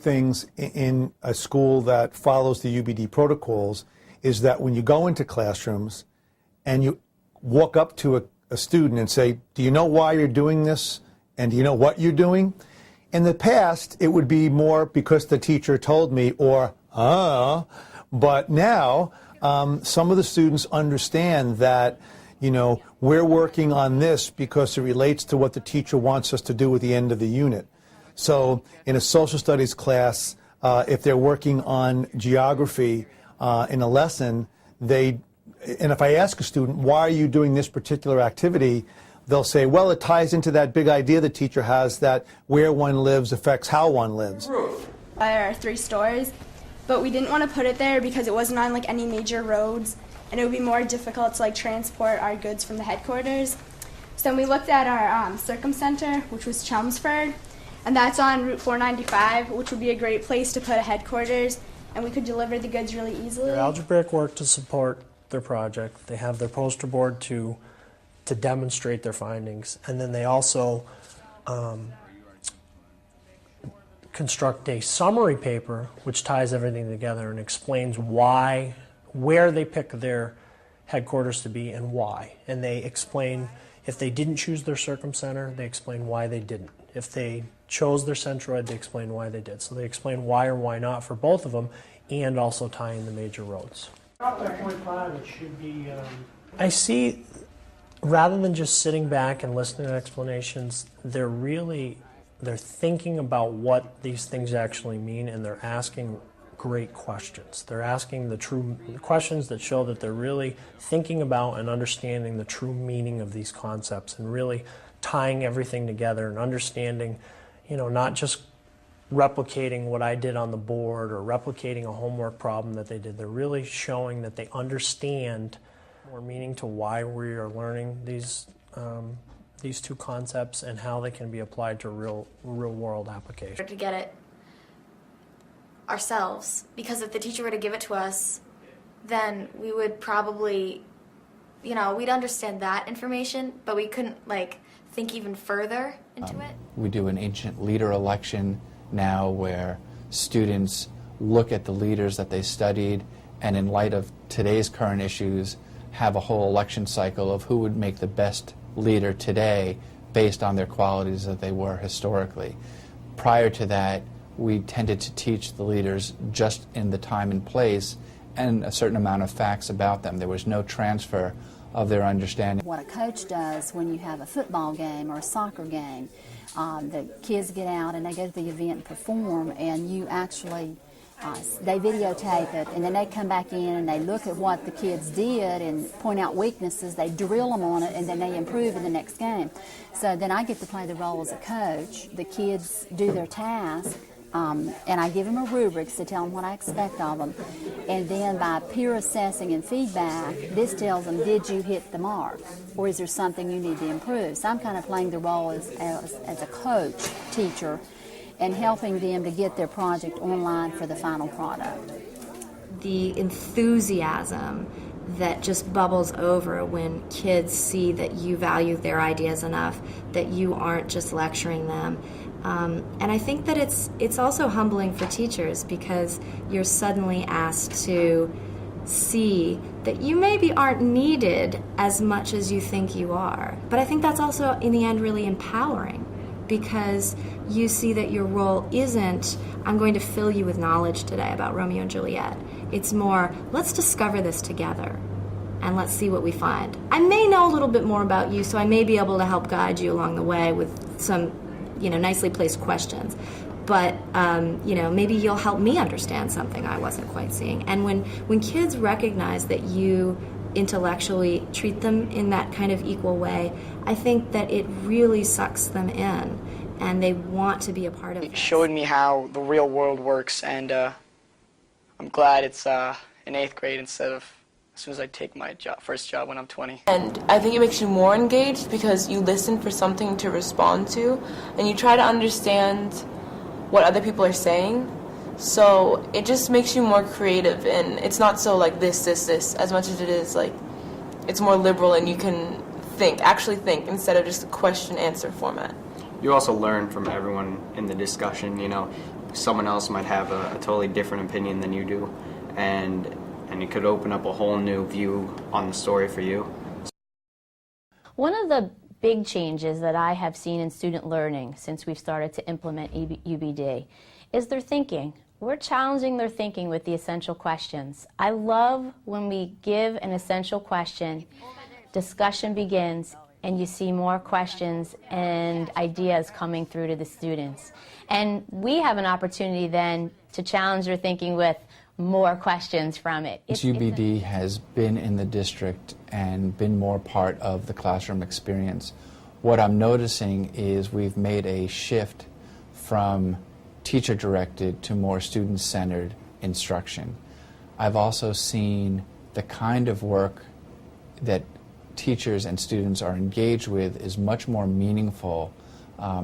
things in a school that follows the UBD protocols is that when you go into classrooms and you walk up to a student and say, do you know why you're doing this? And do you know what you're doing? In the past, it would be more because the teacher told me, or, but now some of the students understand that, you know, we're working on this because it relates to what the teacher wants us to do at the end of the unit. So in a social studies class, if they're working on geography in a lesson, and if I ask a student, why are you doing this particular activity, they'll say, well, it ties into that big idea the teacher has that where one lives affects how one lives. There are 3 stores, but we didn't want to put it there because it wasn't on like any major roads, and it would be more difficult to like transport our goods from the headquarters. So then we looked at our Circum-Center, which was Chelmsford, and that's on Route 495, which would be a great place to put a headquarters, and we could deliver the goods really easily. Their algebraic work to support their project. They have their poster board to demonstrate their findings, and then they also construct a summary paper which ties everything together and explains where they pick their headquarters to be and why. And they explain if they didn't choose their Circum-Center, they explain why they didn't. If they chose their Centroid, they explain why they did. So they explain why or why not for both of them, and also tie in the major roads. It should be. I see, rather than just sitting back and listening to explanations, they're thinking about what these things actually mean, and they're asking great questions. They're asking the true questions that show that they're really thinking about and understanding the true meaning of these concepts, and really tying everything together and understanding, you know, not just replicating what I did on the board or replicating a homework problem that they did. They're really showing that they understand more meaning to why we are learning these 2 concepts and how they can be applied to real world application. To get it ourselves, because if the teacher were to give it to us, then we would probably, you know, we'd understand that information, but we couldn't like think even further into it. We do an ancient leader election now where students look at the leaders that they studied, and in light of today's current issues, have a whole election cycle of who would make the best leader today based on their qualities that they were historically. Prior to that, we tended to teach the leaders just in the time and place and a certain amount of facts about them. There was no transfer of their understanding. What a coach does when you have a football game or a soccer game, the kids get out and they go to the event and perform, and you actually, they videotape it, and then they come back in and they look at what the kids did and point out weaknesses, they drill them on it, and then they improve in the next game. So then I get to play the role as a coach. The kids do their task, and I give them a rubrics to tell them what I expect of them. And then by peer assessing and feedback, this tells them, did you hit the mark? Or is there something you need to improve? So I'm kind of playing the role as a coach, teacher, and helping them to get their project online for the final product. The enthusiasm that just bubbles over when kids see that you value their ideas enough, that you aren't just lecturing them. And I think that it's also humbling for teachers, because you're suddenly asked to see that you maybe aren't needed as much as you think you are. But I think that's also, in the end, really empowering, because you see that your role isn't, I'm going to fill you with knowledge today about Romeo and Juliet. It's more, let's discover this together, and let's see what we find. I may know a little bit more about you, so I may be able to help guide you along the way with some, nicely placed questions. But, maybe you'll help me understand something I wasn't quite seeing. And when kids recognize that you intellectually treat them in that kind of equal way, I think that it really sucks them in, and they want to be a part of it. It showed me how the real world works, and I'm glad it's in 8th grade instead of as soon as I take my first job when I'm 20. And I think it makes you more engaged because you listen for something to respond to, and you try to understand what other people are saying. So it just makes you more creative, and it's not so like this, as much as it is like it's more liberal, and you can actually think instead of just a question-answer format. You also learn from everyone in the discussion, someone else might have a totally different opinion than you do, and it could open up a whole new view on the story for you. One of the big changes that I have seen in student learning since we've started to implement UBD is their thinking. We're challenging their thinking with the essential questions. I love when we give an essential question, discussion begins, and you see more questions and ideas coming through to the students. And we have an opportunity then to challenge their thinking with more questions from it. UBD has been in the district and been more part of the classroom experience. What I'm noticing is we've made a shift from teacher-directed to more student-centered instruction. I've also seen the kind of work that teachers and students are engaged with is much more meaningful.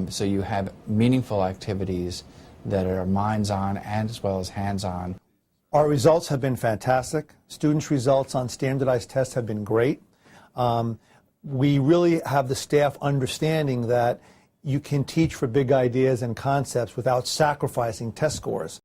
So you have meaningful activities that are minds-on and as well as hands-on. Our results have been fantastic. Students' results on standardized tests have been great. We really have the staff understanding that you can teach for big ideas and concepts without sacrificing test scores.